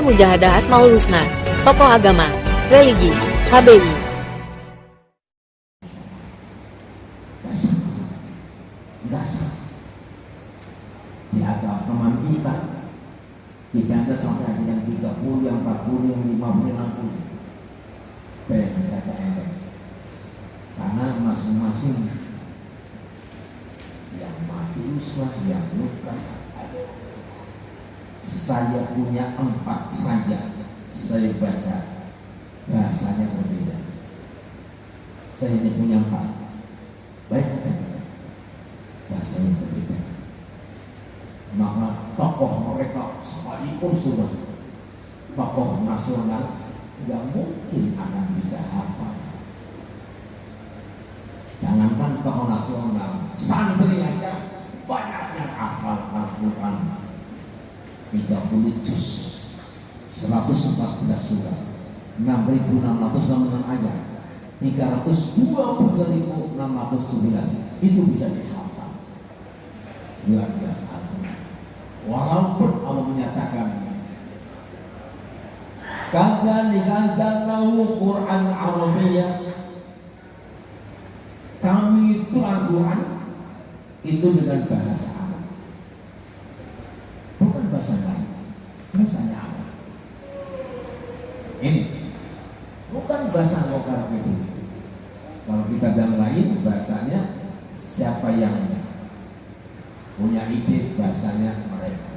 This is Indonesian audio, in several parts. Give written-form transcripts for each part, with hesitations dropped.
Kantor Mujahadah Asmaul Husna, tokoh agama, religi, HBI. Dasar di agama kita tidak ada sampai ada yang 30, yang 40, yang 50, yang 60. Bayangkan saja ente, karena masing-masing yang Matius lah, yang Lukas, saya punya 4 saja. Saya baca bahasanya berbeda. Saya hanya punya 4. Baik saja bahasanya berbeda. Maka tokoh mereka sekalipun sudah tokoh nasional, tidak mungkin akan bisa hafal. Jangankan tokoh nasional, santri aja banyak yang hafal Al-Quran 30 juz, 114 surat, 6.666 ayat, 323.617 itu bisa dihafal. Luar biasa. Walaupun Allah menyatakan kadzalika anzalnahu Qur'an Arabiyyah, kami itu Al-Quran itu dengan bahasa Arab, bukan bahasa lain, bahasanya Arab. Ini bukan bahasa lokal itu. Kalau kita dan lain bahasanya, siapa yang punya ide bahasanya mereka.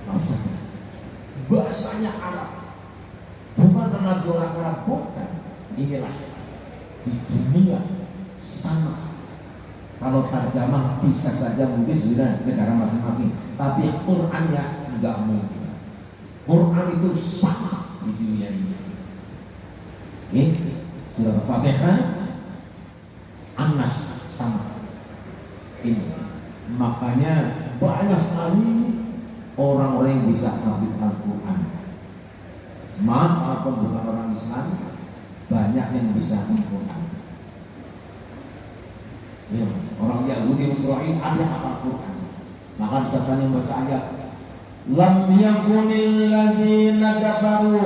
Maksudnya bahasanya Arab, bukan karena orang Arab, bukan. Inilah di dunia sama. Kalau terjemah bisa saja mungkin sudah negara masing-masing, tapi Qurannya enggak mungkin. Quran itu sama di dunia ini. Surah Al-Fatihah, An-Nas sama. Ini makanya banyak sekali orang-orang yang bisa hafid Al-Quran. Walaupun bukan orang Islam, banyak yang bisa Al-Quran. Ya, orang Yahudi Israel ada Al-Quran. Maka misalkan yang baca ayat, lam yakunil ladzina kafaru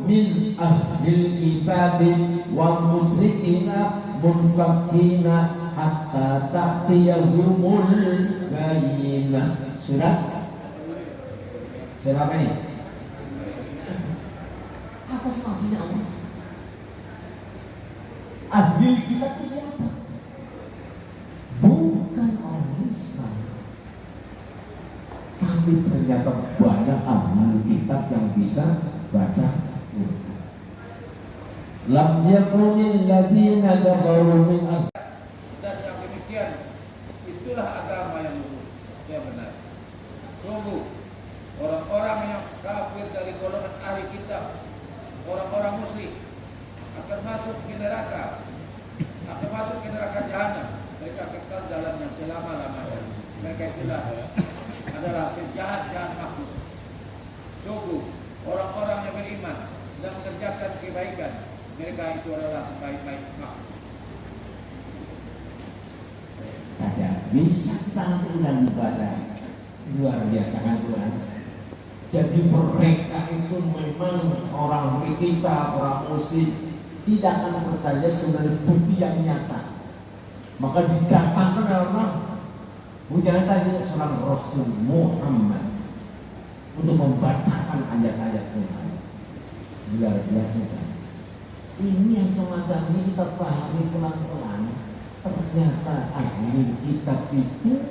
min ahlil kitabi wal musyrikina munfakkina hatta ta'tiyahumul bayyinah. Surat apa ini? Apa sih maksudnya Allah? Ahli kitab itu siapa? Bukan orang Islam. Tapi ternyata banyak ahli kitab yang bisa baca Quran. Lam yakunil ladzina kafaru min ahli. Dan yang demikian itulah agama yang lurus, yang benar. Sungguh orang-orang yang kafir dari golongan ahli kitab, orang-orang musyrik akan masuk ke neraka, jahanam. Mereka kekal dalamnya selama-lamanya. Mereka itulah adalah penjahat makhluk. Sungguh orang-orang yang beriman dan mengerjakan kebaikan, mereka itu adalah sebaik-baik makhluk. Saja bisa sangat ulang dibaca, luar biasa kan Tuhan. Jadi mereka itu memang orang kita, orang muslim tidak akan percaya sebenarnya bukti yang nyata. Maka didatangkan orang Mujahadah seorang Rasul Muhammad untuk membacakan ayat-ayat Tuhan. Luar biasa kan. Ini yang semacam ini kita pahami pelan-pelan. Ternyata ahli kitab itu,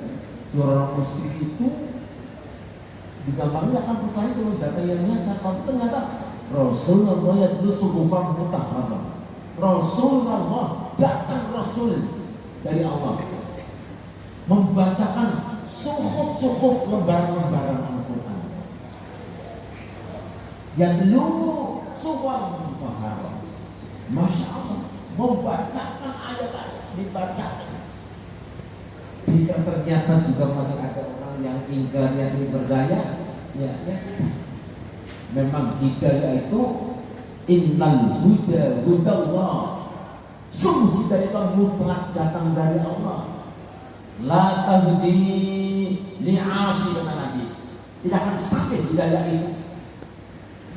orang muslim itu digampangnya akan percaya sama data yang nyata. Kalau ternyata Rasulullah yatlu suhufan mutahharah, Rasulullah datang Rasul dari Allah membacakan suhuf lembaran-lembaran Al-Quran. Yatlu suhufan mutahharah, Masya Allah, membacakan ayat-ayat, dibacakan. Jika ternyata juga masih ada orang yang ingkar, yang tidak percaya, ya memang hidayah itu innal huda hudallah, sungguh hidayah itu mutlak datang dari Allah. La tahdi li'asi, kata Nabi, tidak akan sampai hidayah itu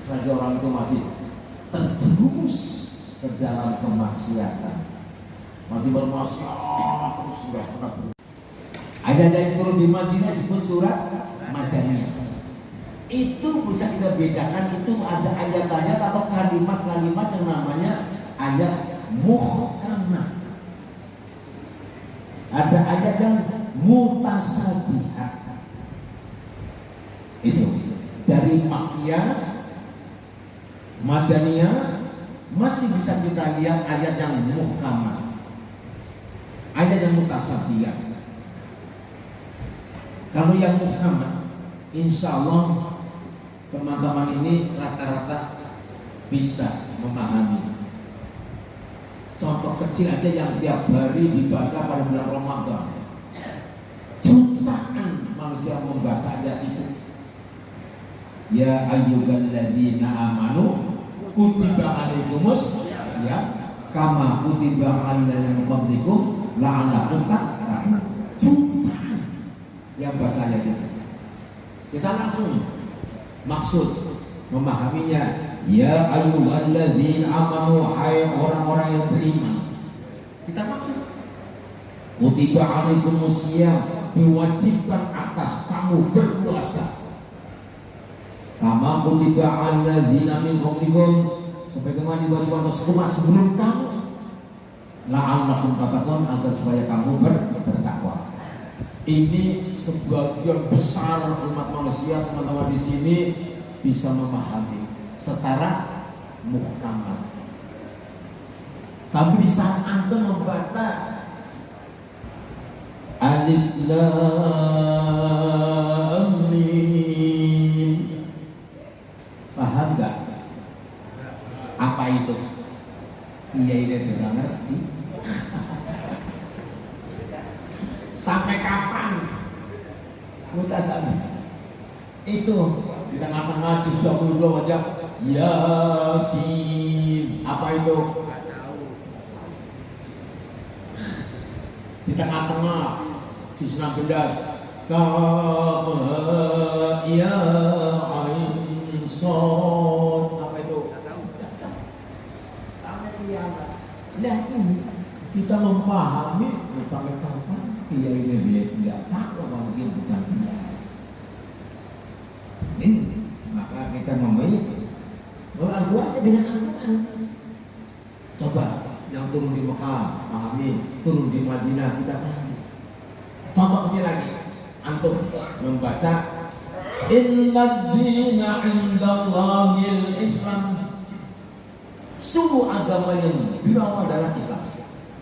selagi orang itu masih terjerumus ke dalam kemaksiatan, masih bermaksiat terus nggak pernah berhenti. Ada yang turun di Madinah disebut surat Madaniyah. Itu bisa kita bedakan, itu ada ayat-ayat atau kalimat-kalimat yang namanya ayat muhkamah. Ada ayat yang mutasabihat. Itu dari Makkiyah, Madaniyah masih bisa kita lihat ayat yang muhkamah, ayat yang mutasabihat. Kalau yang muhkamah, insya Allah teman-teman ini rata-rata bisa memahami. Contoh kecil aja yang tiap hari dibaca pada bulan Ramadan. Jutaan manusia membaca ayat itu. Ya ayyuhalladzina amanu kutiba alaikumus syiyam kama kutiba alal ladzina min qablikum la'allakum tattaqun. Jutaan yang baca ayat itu. Kita langsung maksud memahaminya. Ya ayyuhalladzina amanu, hai orang-orang yang beriman. Kita maksud kutiba alaikumus syiyam, diwajibkan atas kamu berpuasa. Kama kutiba alal ladzina min qablikum, sebagaimana diwajibkan atas umat sebelum kamu. La'allakum tattaqun, agar supaya kamu bertakwa. Ini sebagian besar umat manusia teman-teman di sini bisa memahami secara muhkamah. Tapi di saat antum membaca alif lam mim, paham nggak? Apa itu? Iya ini tidak ngerti. Sampai kapan? Mutasabih. Itu di tengah-tengah juz 22 aja. Yasin. Apa itu? Di tengah-tengah juz 16. Kaf ya ain sad. Apa itu? Sampai kiamat. Nah ini kita memahami sampai kapan? Dia ini dia tidak tahu bahwa dia bukan dia. Ini maka kita membaik Al-Quran dengan Al-Quran. Coba yang turun di Mekah pahami, turun di Madinah kita pahami. Contoh kecil lagi, antum membaca Innad dina indallahil Islam. Sungguh agama yang berawal adalah Islam.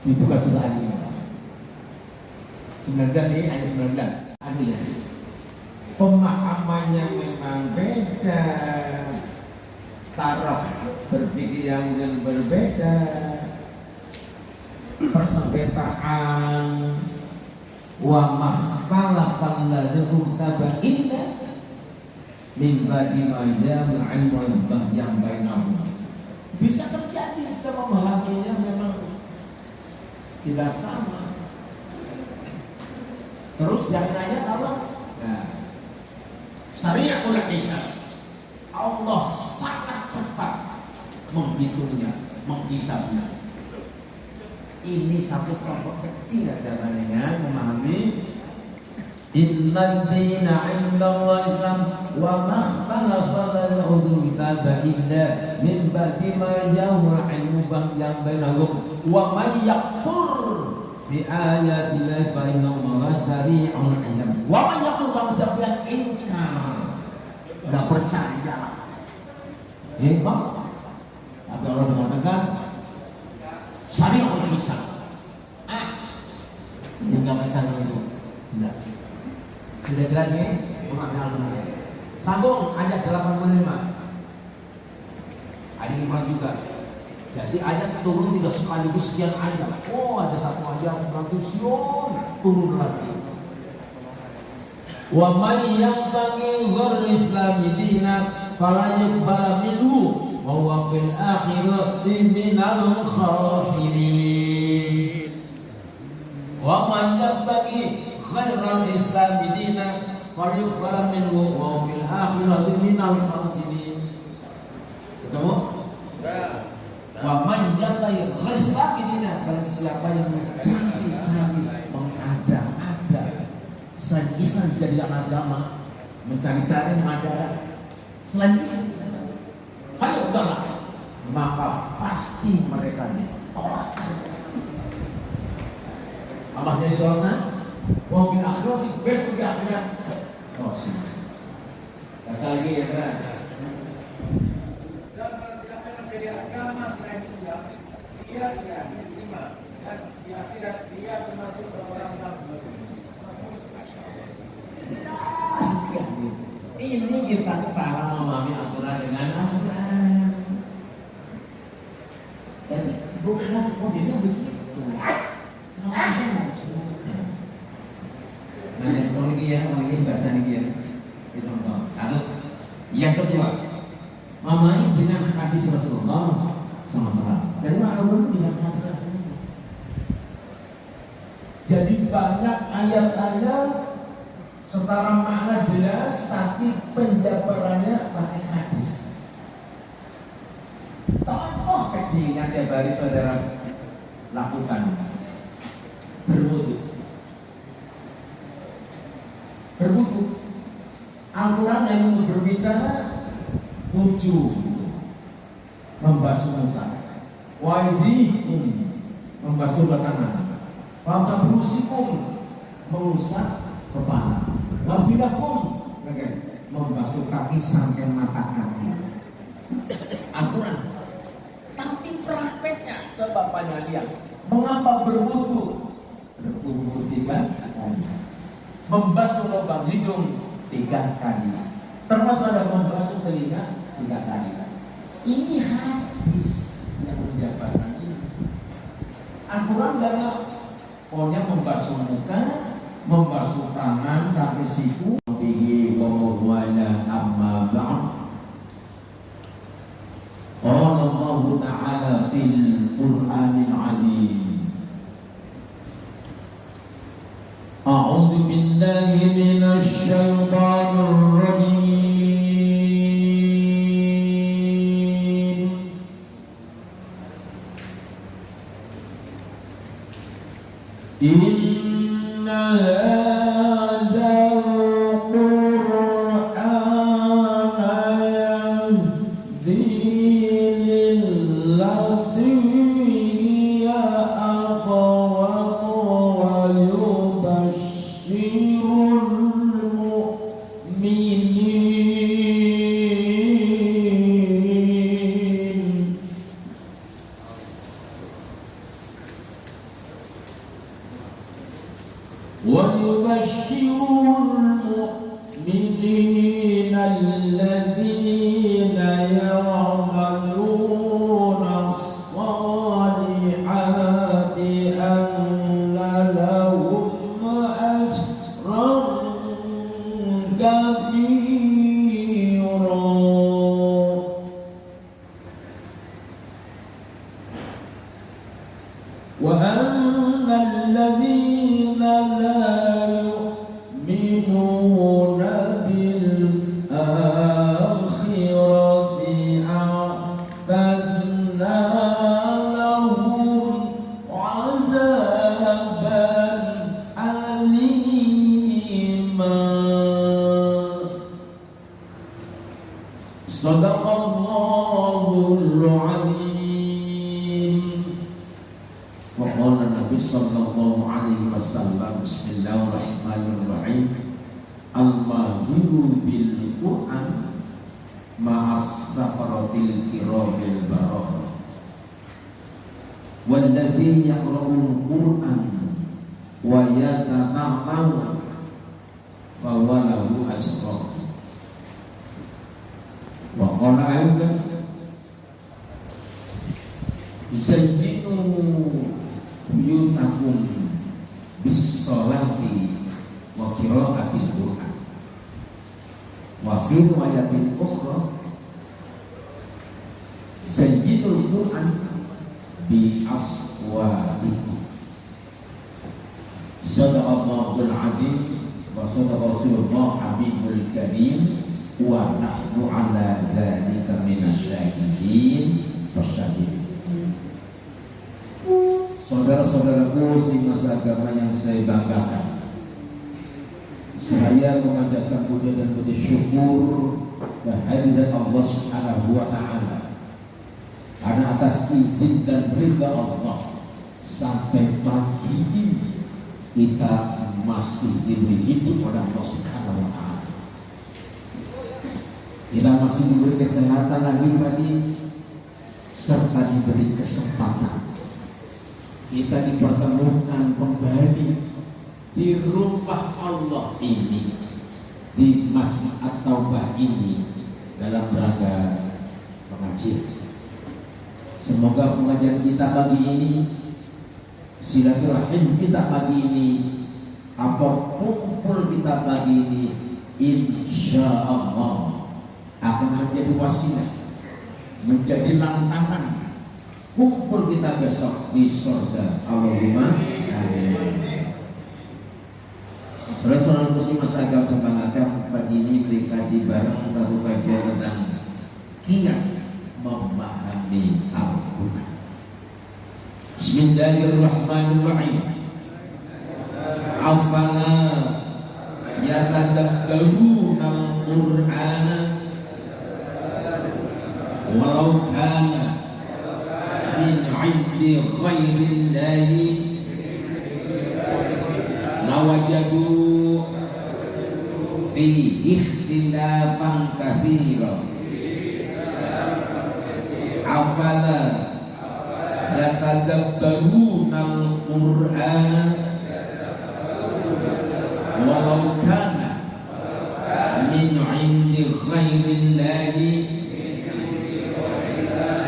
Dibuka surah Al-Imran 19 ini ayat 19. Adilnya pemahamannya memang beda, taraf berpikir yang berbeda, persengketaan wa makhtalafal ladhum tabainna min ba'di ma ja'al ilmu yang bainahum. Bisa terjadi kita memahaminya memang tidak sama. Terus jangan apa? Nah, syariatul hisab. Allah sangat cepat menghitungnya, menghisabnya. Ini satu contoh kecil saja dengan memahami innad dina indallahi Islam wa makhtalafa al-usul kitaba illa min ba'di ma ja'al ilmu yang bainahum wa man yakfur bi ayatillahi fa innallaha sari'ul hisab. Wa man yakfur bangsa yang ingkar, enggak percaya. Bang, tapi Allah mengatakan sari'ul hisab. Enggak bisa itu. Enggak. Sudah jelas ini? Sambung ayat 85. Ayat 5 juga. Jadi ayat turun tidak sekaligus sekian ayat. Oh, ada satu ayat berarti turun lagi. Wa may yabtaghi ghairal islami dinan fala yuqbal minhu wa huwa fil akhirati minal khasirin. Wa man yabtaghi ghairal islami dinan fala yuqbal minhu wa fil akhirati minal khasirin. siapa yang mencari-cari, mengada-ada selain Islam dijadikan agama, mencari-cari, mengada-ada selain Islam, ayo udahlah, maka pasti mereka ditolak. Abahnya ditolak, wong bin akhirat besok di akhirat. Oh sih, baca lagi ya kan. Dan siapa yang menjadi agama selain Islam, dia tidak diterima dan di akhirat dia termasuk orang yang ini kita cara memahami aturan dengan aturan. Jadi bukan modelnya begitu. Nah, yang bahasa ini itu satu. Yang kedua, memahami dengan hadis Rasulullah sama-sama. Dari mana dengan hadis Rasulullah? Jadi banyak ayat-ayat setara makna jelas, tapi penjabarannya pakai hadis. Contoh kecil yang tiap hari saudara lakukan, berwudu. Al-Quran yang berbicara wujud, membasuh muka, wajib membasuh tangan, famsahusikum mengusap kepala, wajilakum membasuh kaki sampai mata kaki. Al-Quran. Tapi prakteknya coba Bapak lihat, mengapa berwudu? Berwudu 3 kali, membasuh lubang hidung 3 kali, termasuk ada membasuh telinga 3 kali. Ini hadis yang menjabarkan ini. Al-Quran karena pokoknya membasuh muka, membasuh tangan sampai siku. Bihi wa mawala amma ba'd. Qala Allah Ta'ala fil Qur'anil Azim. A'udzu billahi minasy syaithanir rajim. Inna hadzal Qur'ana yahdi lillati hiya aqwam wa yubashshirul mu'minin. ويبشر المؤمنين الذين يعملون الصالحات أن لهم أجرا كبيرا. وأن الذين لا يؤمنون بالآخرة أعتدنا لهم عذابا أليما. صدق الله العظيم. وقال النبي صلى الله عليه وسلم بسم الله الرحمن الرحيم al-mahiru bil Qur'an ma'as safaratil kiramil bararah walladzi yaqra'ul Qur'an wa yatata'aw wa walahu ajran. Wa qala aydan zayyinu buyutakum bis-sholati wa qira'atil Qur'an. Wa fi riwayatin ukhra sayyidul Qur'an bi aswatikum. Sadaqallahul azim wa sadaqa Rasulullah Habibul Karim wa nahnu ala dzalika minasyahidin wasyahidin. Saudara-saudaraku semasa agama yang saya banggakan, saya memanjatkan puja dan puji syukur kehadirat Allah Subhanahu wa Ta'ala, karena atas izin dan ridha Allah sampai pagi ini kita masih diberi hidup oleh Allah Subhanahu wa Ta'ala. Kita masih diberi kesehatan lahir batin serta diberi kesempatan kita dipertemukan kembali di rumah Allah ini, di Masjid At-Taubah ini, dalam rangka pengajian. Semoga pengajian kita pagi ini, silaturahim kita pagi ini, atau kumpul kita pagi ini, insya Allah akan menjadi wasilah, menjadi lantaran kumpul kita besok di surga. Allahumma amin. Saudara-saudara muslim masa agama sebanggakan, pagi ini beri kaji bareng satu kajian tentang kiat memahami Al-Quran. Bismillahirrahmanirrahim. Afala yatadabbaruna al-Qur'ana walau kana min 'indi ghairillahi lawajadu fihi ikhtilafan katsiran. Afala yatadabbaruna al-Qur'ana walau kana min 'indi ghairillahi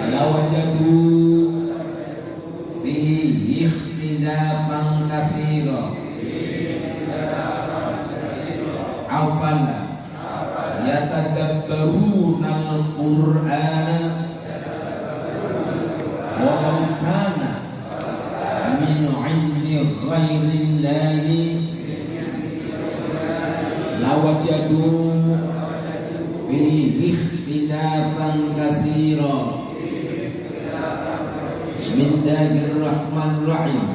lawajadu fihi ikhtilafan katsiran. Afala yatadabbaruna al-Qur'ana walau kana min 'indi ghairillahi lawajadu fihi ikhtilafan katsiran. Bismillahirrahmanirrahim.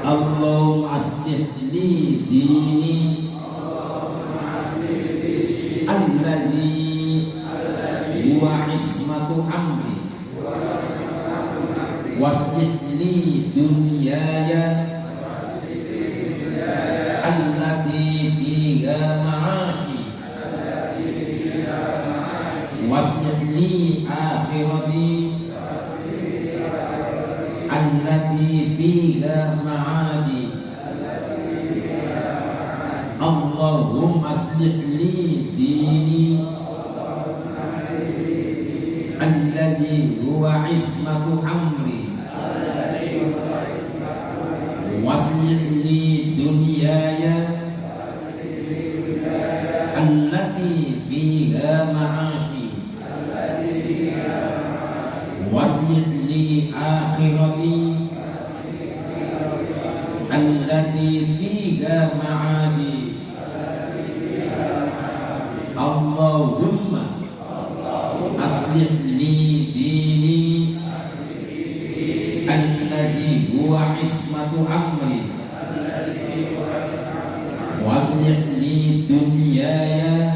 Allahumma aslih li dini alladhi huwa ismatu amri waslih li dunyaya allati fiha ma'ashi waslih li akhirati allati fiha ma'adi. Allahumma aslih li dini alladhi huwa ismatu amri waslih li dunyaya allati fiha ma'ashi waslih li akhirati allati fiha ma'adi. Allahumma aslih li dini alladhi huwa ismatu amri waslih li dunyaya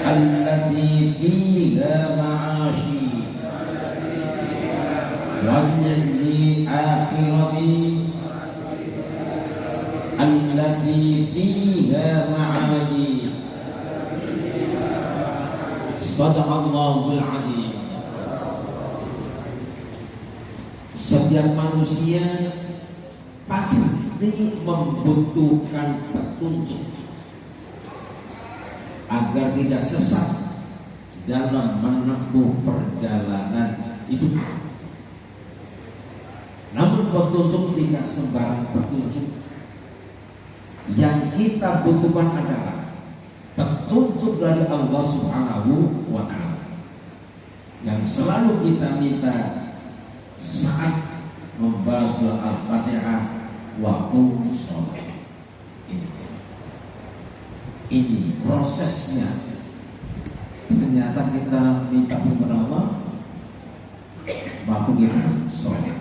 allati fiha ma'ashi waslih li akhirati allati fiha ma'adi. Sadaqallahul adzim. Setiap manusia pasti membutuhkan petunjuk agar tidak sesat dalam menempuh perjalanan hidup. Namun petunjuk tidak sembarang petunjuk. Yang kita butuhkan adalah petunjuk dari Allah Subhanahu wa Ta'ala yang selalu kita minta saat membaca Al-Fatihah waktu sholat. Ini prosesnya. Ternyata kita minta kepada Allah, waktu kita sholat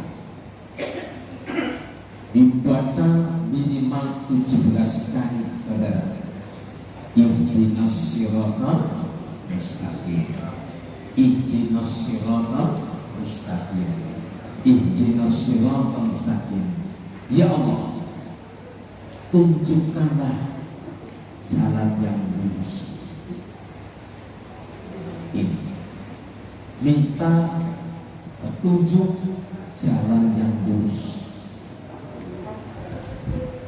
dibaca minimal 17 kali, saudara. Ihdinas siratal mustaqim, ihdinas siratal mustaqim, ihdinas siratal mustaqim. Ya Allah, tunjukkanlah jalan yang lurus. Ini minta petunjuk jalan yang lurus,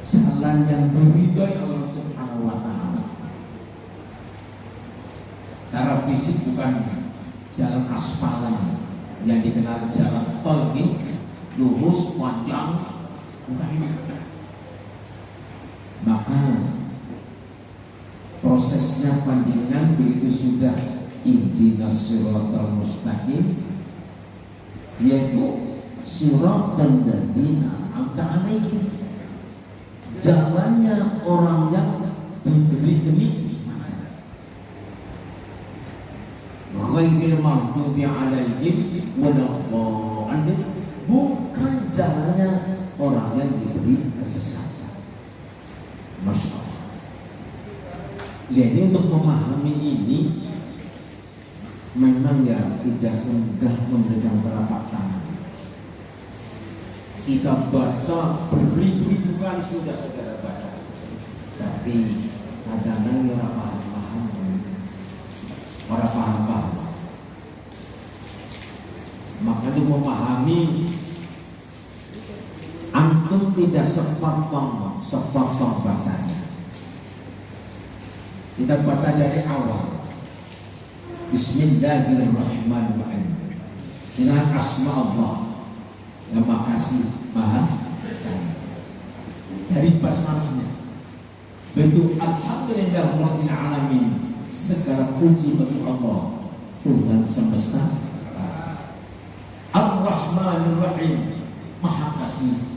jalan yang diridhoi Allah Subhanahu wa taala. Cara fisik bukan jalan aspalan yang dikenal jalan tol ini, lurus panjang, bukan itu. Maka prosesnya panjang, begitu sudah ihdinas siratal mustaqim, yaitu siratal ladzina an'amta 'alaihim, jalannya orang yang diberi kenikmatan, ghairil maghdubi 'alaihim waladdallin, bukan jalannya orang yang diberi kesesatan. Masya Allah. Jadi untuk memahami ini memang ya tidak semudah memberikan telapak tangan. Kita baca beribu-ribu kali sudah saudara baca, tapi kadang-kadang orang paham, orang paham. Maka untuk memahami, antum tidak sepotong bahasanya. Kita baca dari awal. Bismillahirrahmanirrahim. Dengan asma Allah yang makasih maha sayang. Dari basmalahnya, bentuk alhamdulillahirabbil alamin, segala puji bagi Allah Tuhan semesta. Ar-Rahmanir Rahim, maha kasih